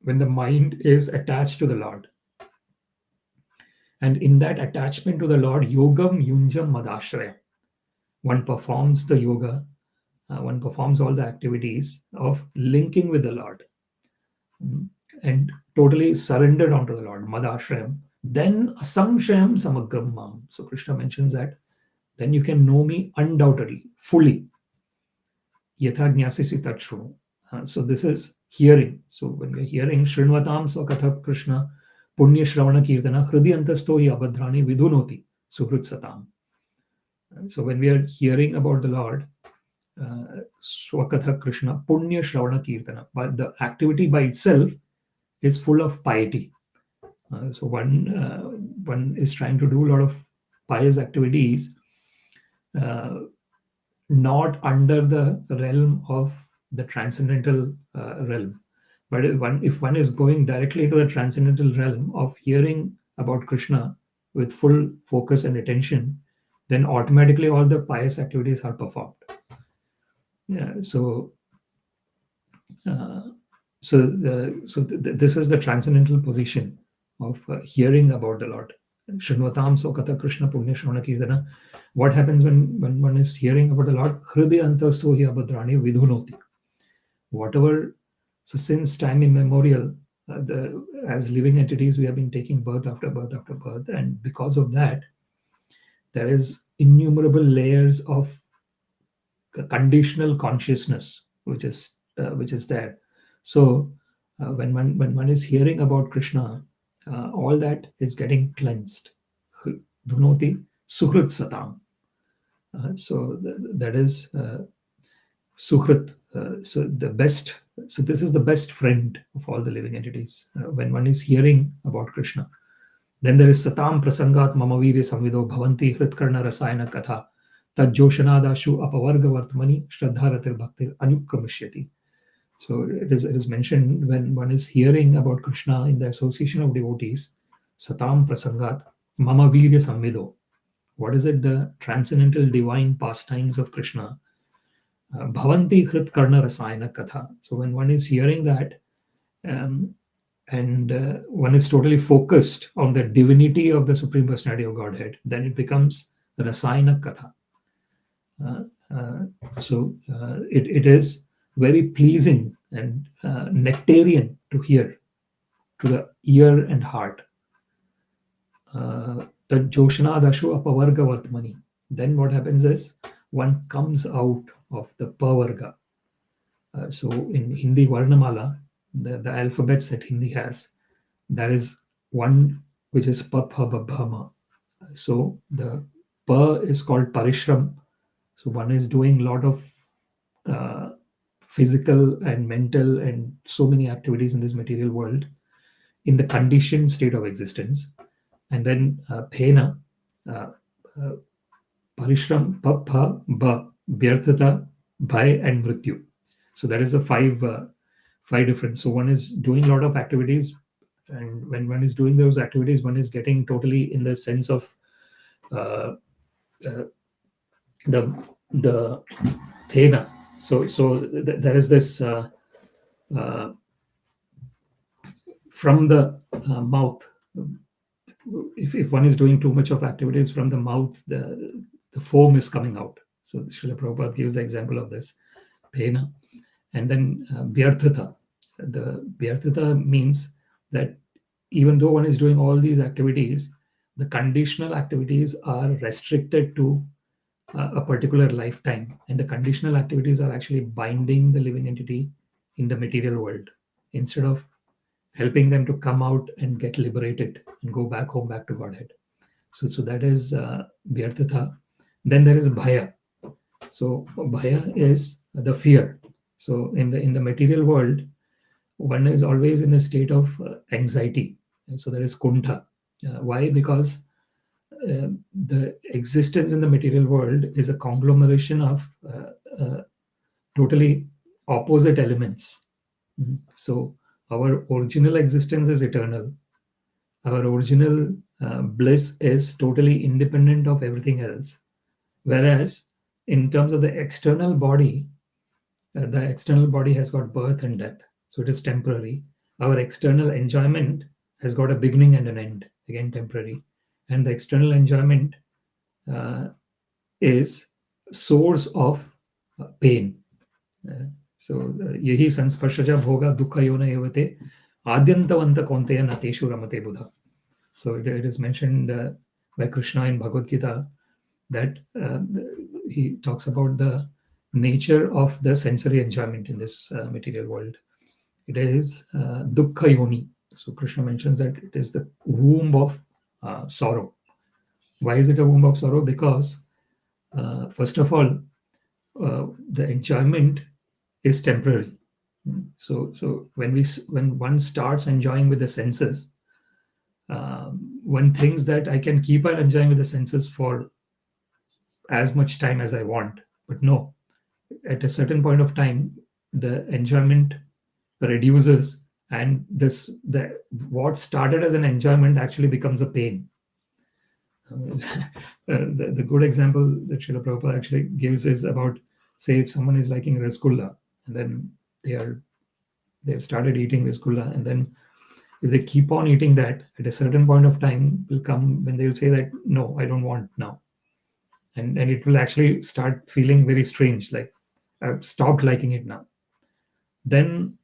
when the mind is attached to the Lord. And in that attachment to the Lord, yogam yunjam madashraya, one performs the yoga, one performs all the activities of linking with the Lord and totally surrendered onto the Lord, madashrayam. Then asamshayam samagram mam. So Krishna mentions that then you can know me undoubtedly, fully. Yatha jnasisi tat shrunu. So this is hearing. So when we're hearing Shrinvatam sva-katha Krishna punya shravana kirtana hridyantasto hi abhadrani vidhunoti suhrit satam. So when we are hearing about the Lord, sva-katha Krishna punya shravana kirtana, but the activity by itself is full of piety. So one is trying to do a lot of pious activities, not under the realm of the transcendental realm. But if one is going directly to the transcendental realm of hearing about Krishna with full focus and attention, then automatically all the pious activities are performed. Yeah, this is the transcendental position of hearing about the Lord. Shrinvatam sva-katha Krishna punya shravana kirtana. What happens when one is hearing about the Lord? Hridyantasto hi abhadrani vidhunoti. Whatever. So since time immemorial, as living entities, we have been taking birth after birth after birth, and because of that, there is innumerable layers of conditional consciousness which is there. So when one is hearing about Krishna, all that is getting cleansed. Dhunoti suhrit satam. So that is suhrit. So the best. So this is the best friend of all the living entities. When one is hearing about Krishna, then there is satam prasangat mama virya samvido bhavanti hritkarna rasayana katha tajjoshanadashu apavarga vartmani shraddharatir bhaktir anyukramishyati. So it is mentioned when one is hearing about Krishna in the association of devotees, satam prasangat mama virya samvido. What is it? The transcendental divine pastimes of Krishna. Bhavanti hrit karna rasayana katha. So when one is hearing that, and one is totally focused on the divinity of the Supreme Personality of Godhead, then it becomes rasayana katha. It is very pleasing and nectarian to hear, to the ear and heart. The joshanadashu apavarga vartmani. Then what happens is one comes out of the pavarga. So in Hindi Varnamala, the alphabets that Hindi has, there is one which is pa, pha, ba, bha, ma. So the pa is called parishram. So one is doing a lot of physical and mental and so many activities in this material world in the conditioned state of existence. And then phena, parishram, pha, ba, vyarthata, bhai, and mrityu. So that is the five different. So one is doing a lot of activities, and when one is doing those activities, one is getting totally in the sense of uh, uh, the thena. So there is this from the mouth. If one is doing too much of activities from the mouth, the foam is coming out. So Srila Prabhupada gives the example of this thena. And then vyarthata. The vyarthata means that even though one is doing all these activities, the conditional activities are restricted to a particular lifetime, and the conditional activities are actually binding the living entity in the material world instead of helping them to come out and get liberated and go back home, back to Godhead. So that is vyarthata. Then there is bhaya. So bhaya is the fear. So in the material world, one is always in a state of anxiety. And so there is kuntha. Why? Because the existence in the material world is a conglomeration of totally opposite elements. So our original existence is eternal. Our original bliss is totally independent of everything else. Whereas in terms of the external body has got birth and death. So it is temporary. Our external enjoyment has got a beginning and an end, again temporary. And the external enjoyment is source of pain. So yehi sansparshaja bhoga dukkha yona evate adyantavanta konteya nateshu ramate buddha. So it is mentioned by Krishna in Bhagavad Gita that he talks about the nature of the sensory enjoyment in this material world. It is dukkha yoni. So Krishna mentions that it is the womb of sorrow. Why is it a womb of sorrow? Because first of all, the enjoyment is temporary. So when one starts enjoying with the senses, one thinks that I can keep on enjoying with the senses for as much time as I want. But no, at a certain point of time, the enjoyment reduces, and what started as an enjoyment actually becomes a pain. The good example that Srila Prabhupada actually gives is about, say, if someone is liking rasgulla, and then they've started eating rasgulla, and then if they keep on eating that, at a certain point of time will come when they'll say that, no, I don't want now. And it will actually start feeling very strange, like I've stopped liking it now. Then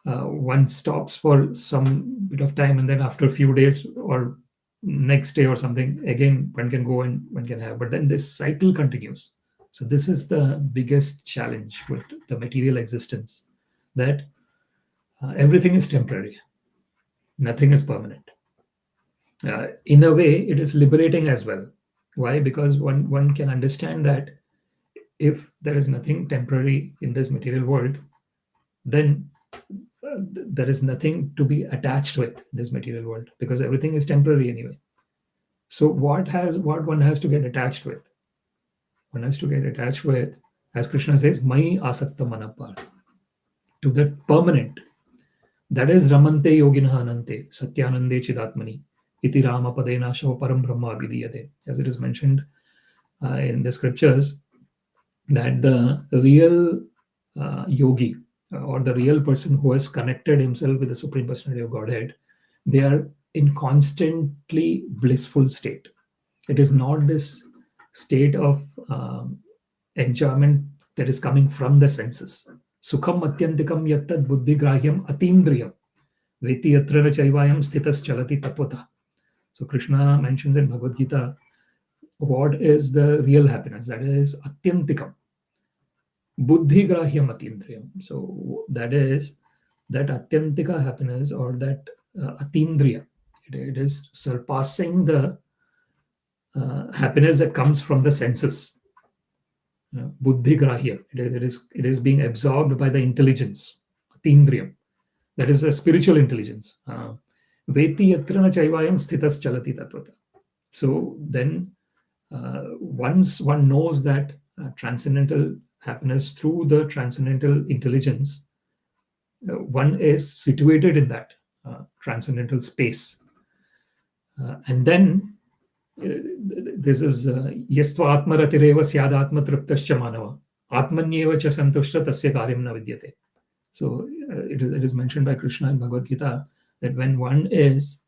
one stops for some bit of time, and then after a few days or next day or something, again one can go and one can have. But then this cycle continues. So this is the biggest challenge with the material existence, that everything is temporary, nothing is permanent. In a way, it is liberating as well. Why? Because one can understand that if there is nothing temporary in this material world, then there is nothing to be attached with this material world, because everything is temporary anyway. So what one has to get attached with? One has to get attached with, as Krishna says, mai asakta manapar, to that permanent. That is ramante yoginah anante satyanande chidatmani iti rama padena shava param brahma vidiyate. As it is mentioned in the scriptures, that the real yogi, or the real person who has connected himself with the Supreme Personality of Godhead, they are in constantly blissful state. It is not this state of enjoyment that is coming from the senses. Sukham atyantikam yattad buddhigrahyam atindriyam veti yatra chaivayam sthitas chalati tapvata. So Krishna mentions in Bhagavad Gita what is the real happiness. That is atyantikam. Buddhigrahyam atindriyam. So that is that atyantika happiness, or that atindriya. It is surpassing the happiness that comes from the senses. Buddhigrahya. It is being absorbed by the intelligence. Atindriyam. That is a spiritual intelligence. Veti yatrana chaivayam sthitas chalati tatvata. So then once one knows that transcendental happiness through the transcendental intelligence, one is situated in that transcendental space. And then this is yastva atmaratireva syādatma tripṭaśca manava atmanyeva cha santushta tasya karyam na vidyate. So it is mentioned by Krishna in Bhagavad Gita that when one is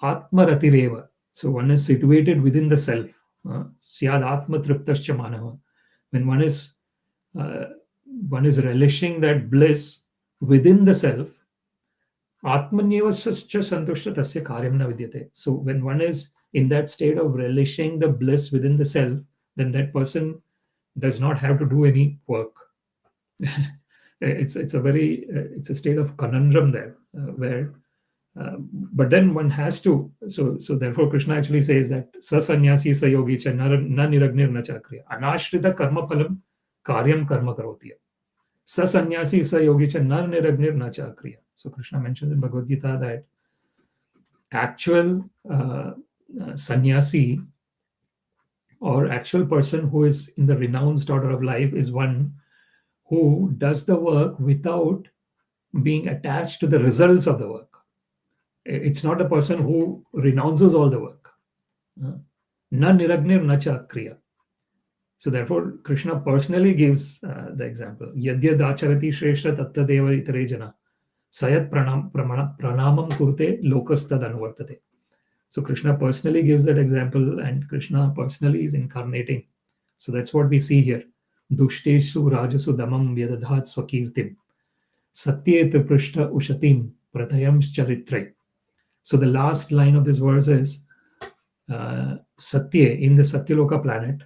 atmaratireva, so one is situated within the self, syādatma tripṭaśca manava, when one is relishing that bliss within the self, atmanyeva cha santushta tasya karyam na vidyate. So when one is in that state of relishing the bliss within the self, then that person does not have to do any work. It's a state of conundrum there, where but then one has to. So therefore Krishna actually says that sa sannyasi sa yogi cha na niragnir na chakriya anashrita karma phalam karyam karma karoti. Sa sannyasi sa yogi cha na niragnir na chakriya. So Krishna mentions in Bhagavad Gita that actual sannyasi or actual person who is in the renounced order of life is one who does the work without being attached to the results of the work. It's not a person who renounces all the work. Na niragnir na cha kriya. So therefore Krishna personally gives the example. Yadyad acharati shreshta tattadeva itare jana sayat pranamam kurte lokastad anuvartate. So Krishna personally gives that example, and Krishna personally is incarnating. So that's what we see here. Duṣṭeṣu, rājasu, damaṁ, vyadadhāt, sva-kīrtiṁ. Satye tri-pṛṣṭha uśatīṁ, prathayaṁś caritraiḥ. So the last line of this verse is satye, in the Satyaloka planet,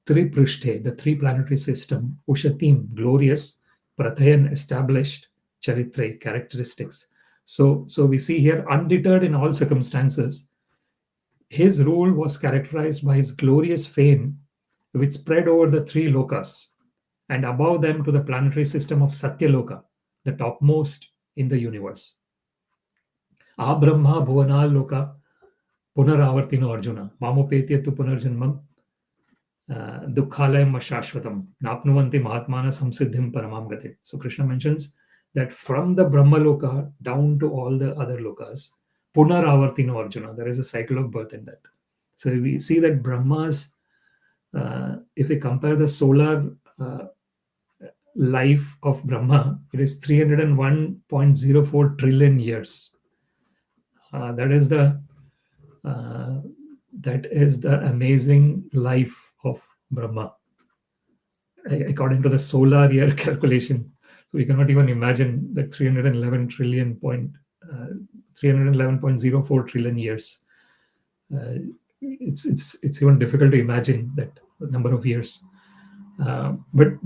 tri-pṛṣṭha, the three planetary system, uśatīṁ, glorious, prathayaṁ, established, caritraiḥ, characteristics. So we see here, undeterred in all circumstances, his rule was characterized by his glorious fame, which spread over the three lokas and above them to the planetary system of Satyaloka, the topmost in the universe. Abrahma bhuvanal loka punaravartino arjuna mamopetya tu punarjanmam dukkhalayam ashashvatam napnuvanti mahatmana samsiddhim paramam gati. So Krishna mentions that from the Brahma loka down to all the other lokas, punaravartino arjuna, there is a cycle of birth and death. So we see that Brahma's, if we compare the solar life of Brahma, it is 301.04 trillion years. That is the amazing life of Brahma, according to the solar year calculation. So we cannot even imagine that 311.04 trillion years. It's even difficult to imagine that number of years. But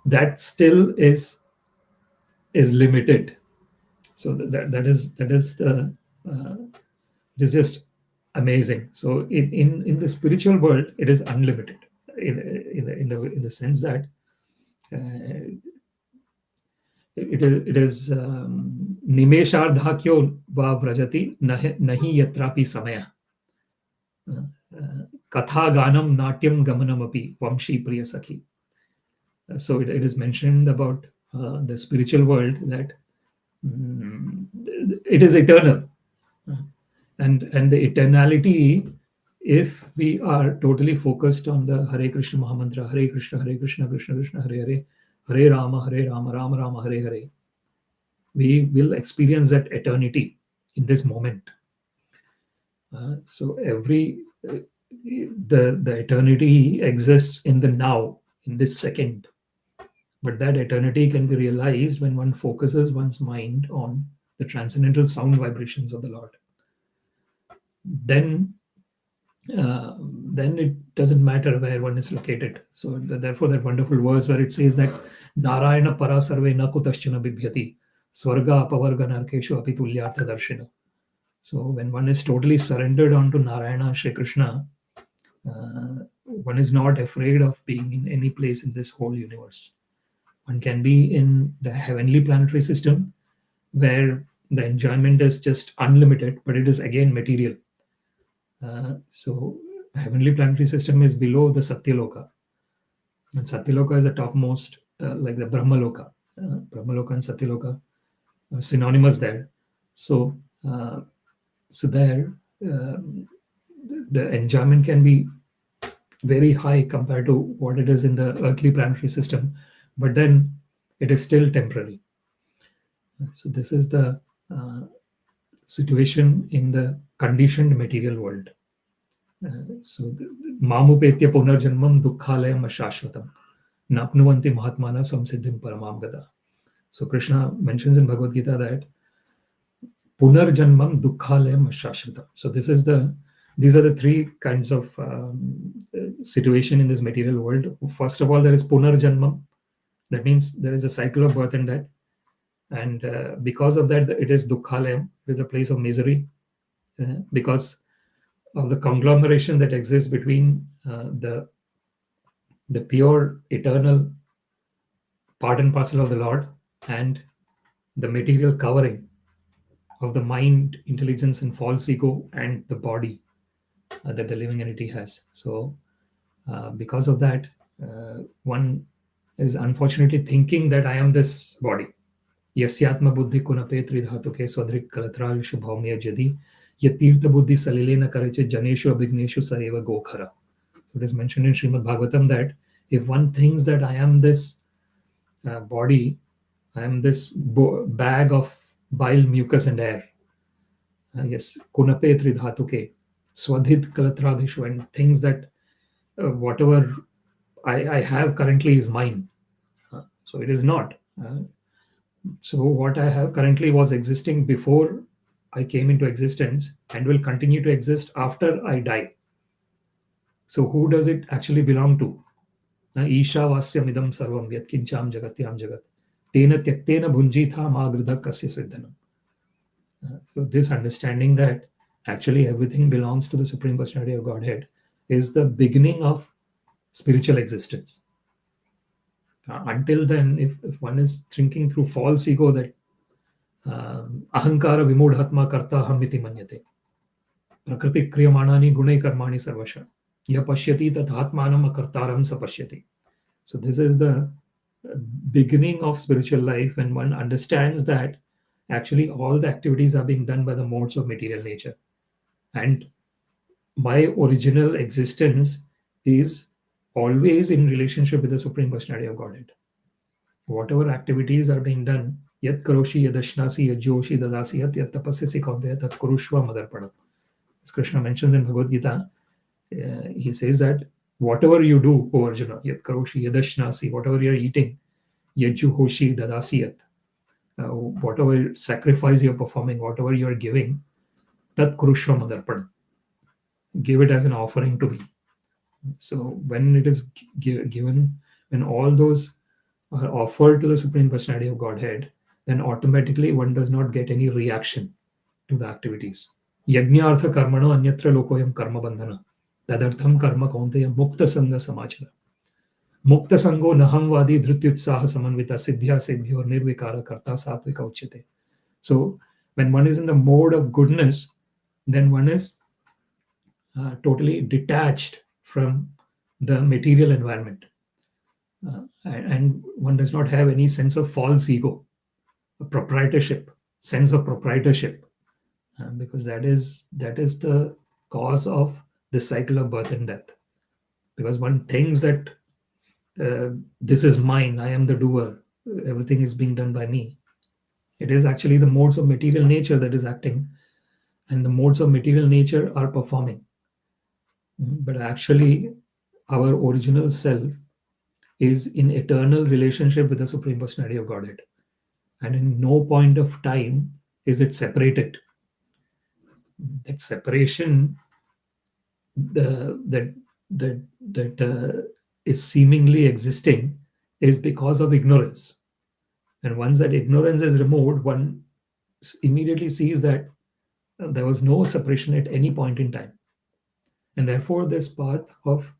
that still is limited. So that is the it is just amazing. So in the spiritual world, it is unlimited in the sense that it is nimeshardhakyo va vrajati nahi yatrapi samaya katha ganam natyam gamanam api vamshi priya sakhi. So it is mentioned about the spiritual world that it is eternal, and the eternality, if we are totally focused on the Hare Krishna Mahamantra, Hare Krishna Krishna Krishna Hare Hare, Hare Rama Rama Rama Hare Hare, we will experience that eternity in this moment. So the eternity exists in the now, in this second. But that eternity can be realized when one focuses one's mind on the transcendental sound vibrations of the Lord. Then it doesn't matter where one is located. So therefore that wonderful verse where it says that Narayana para sarve na kutaśchana bibhyati swarga apavarga narkeshu api tulyartha darshina. So when one is totally surrendered onto Narayana, Shri Krishna, one is not afraid of being in any place in this whole universe. One can be in the heavenly planetary system where the enjoyment is just unlimited, but it is again material. So heavenly planetary system is below the Satyaloka. And Satyaloka is the topmost, like the Brahmaloka. Brahmaloka and Satyaloka are synonymous there. So, there, the enjoyment can be very high compared to what it is in the earthly planetary system, but then it is still temporary. So this is the situation in the conditioned material world. So mamupetya punarjanmam dukkhalayam ashashvatam napnuvanti mahatmana samsiddhim paramam gada. So Krishna mentions in Bhagavad Gita that punarjanmam dukkhalayam ashashvatam. So these are the three kinds of situation in this material world. First of all, there is punarjanmam. That means there is a cycle of birth and death. And because of that, it is dukkhalayam. It is a place of misery because of the conglomeration that exists between the pure eternal part and parcel of the Lord and the material covering of the mind, intelligence, and false ego and the body that the living entity has. So because of that, one is unfortunately thinking that I am this body. Yasyatma buddhi kunape tri-pṛṣṭha swadrik caritraiḥ bhaumya jadi yatirtha buddhi salilena kareche janeshu abhigneshu sareva gokhara. So it is mentioned in Śrīmad-Bhāgavatam that if one thinks that I am this body, I am this bag of bile, mucus, and air. Yes, kunape tri-pṛṣṭha swadhit kalatradhishu, and things that whatever I have currently is mine. So it is not. So what I have currently was existing before I came into existence and will continue to exist after I die. So who does it actually belong to? Isha vasyam idam sarvam yat kincham jagatyam jagat tena tyaktena bhunjitha magridha kasya siddhanam. So this understanding that actually everything belongs to the Supreme Personality of Godhead is the beginning of spiritual existence. Until then, if one is thinking through false ego that ahankara vimudhatma karta hamiti manyate prakriti kriyamanani gunai karmani sarvasha ya pashyati tathatmanam akartaram sapashyati. So this is the beginning of spiritual life when one understands that actually all the activities are being done by the modes of material nature, and my original existence is always in relationship with the Supreme Personality of Godhead. Whatever activities are being done, yat karoshi yadashnasi yajyoshi dadasi yat tapasyasi kaunteya tat kurushva madarpanam. As Krishna mentions in Bhagavad Gita, he says that whatever you do, O Arjuna, yat karoshi yadashnasi, whatever you are eating, yajyoshi dadasi yat, whatever sacrifice you are performing, whatever you are giving, tat kurushva madarpanam. Give it as an offering to me. So when it is given, when all those are offered to the Supreme Personality of Godhead, then automatically one does not get any reaction to the activities. Yajñārtha karmano anyatra lokoyam karma bandhana tadartham karma kaunteya mukta sanga samachara mukta sango naham vadi dhrityutsaha samanvita siddhya siddhyor nirvikara karta satvika uchyate. So when one is in the mode of goodness, then one is totally detached from the material environment, and one does not have any sense of false ego, sense of proprietorship, because that is the cause of the cycle of birth and death. Because one thinks that this is mine, I am the doer, everything is being done by me. It is actually the modes of material nature that is acting, and the modes of material nature are performing. But actually, our original self is in eternal relationship with the Supreme Personality of Godhead, and in no point of time is it separated. That separation that is seemingly existing is because of ignorance. And once that ignorance is removed, one immediately sees that there was no separation at any point in time. And therefore, this path of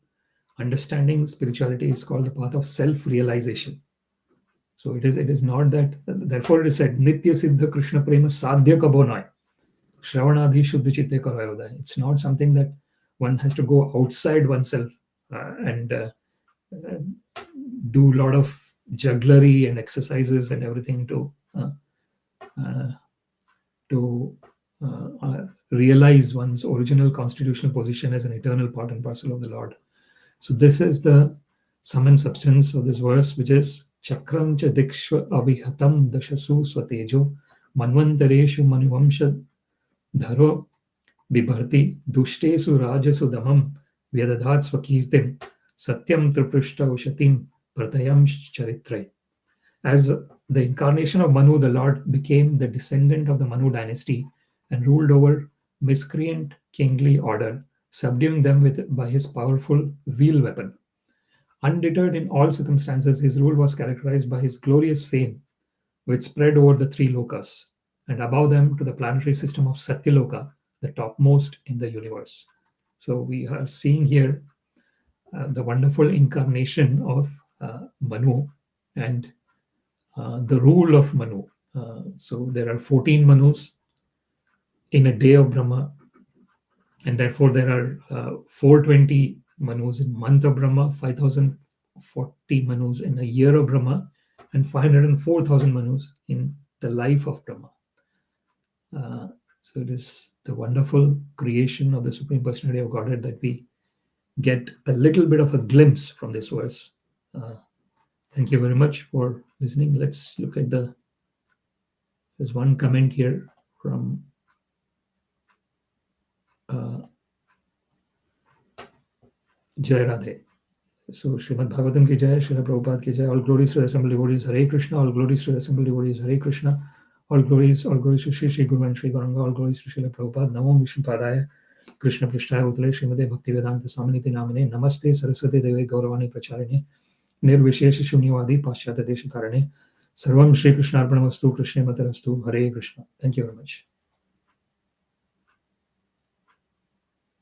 understanding spirituality is called the path of self-realization. So it is not that, therefore it is said, Nitya Siddha Krishna Prema Sadhya Kabonai, Shravanadhi Shuddha Chitte Karayodai. It's not something that one has to go outside oneself and do a lot of jugglery and exercises and everything to realize one's original constitutional position as an eternal part and parcel of the Lord. So this is the sum and substance of this verse, which is cakraṁ ca dikṣv avihataṁ daśasu sva-tejo manvantareṣu manu-vaṁśa-dharo bibharti duṣṭeṣu rājasu damaṁ vyadadhāt sva-kīrtiṁ satyam tri-pṛṣṭha uśatīṁ prathayaṁś caritraiḥ. As the incarnation of Manu, the Lord became the descendant of the Manu dynasty and ruled over miscreant kingly order, subduing them by his powerful wheel weapon. Undeterred in all circumstances, his rule was characterized by his glorious fame, which spread over the three lokas, and above them to the planetary system of Satyaloka, the topmost in the universe. So we are seeing here the wonderful incarnation of Manu and the rule of Manu. So there are 14 Manus in a day of Brahma, and therefore there are 420 Manus in month of Brahma, 5040 Manus in a year of Brahma, and 504,000 Manus in the life of Brahma. So it is the wonderful creation of the Supreme Personality of Godhead that we get a little bit of a glimpse from this verse. Thank you very much for listening. Let's look at there's one comment here from Jai Radhe. So Śrīmad-Bhāgavatam ki Jai, Srila Prabhupada ki Jai, all glories to the assembled devotees, Hare Krishna, all glories to the assembled devotees, Hare Krishna, all glories to Shri Guru and Shri Gauranga, all glories to Srila Prabhupada, Namo Vishnupadaya, Krishna Prasthaya Utale, Srimade Bhaktivedanta Swaminiti Namine, Namaste Saraswati Deve Gauravani Pracharine, Nirvishesha Shunyavadi Paschata Deshatarane, Sarvam Shri Krishna Arpanamastu, Krishna Matarastu, Hare Krishna. Thank you very much.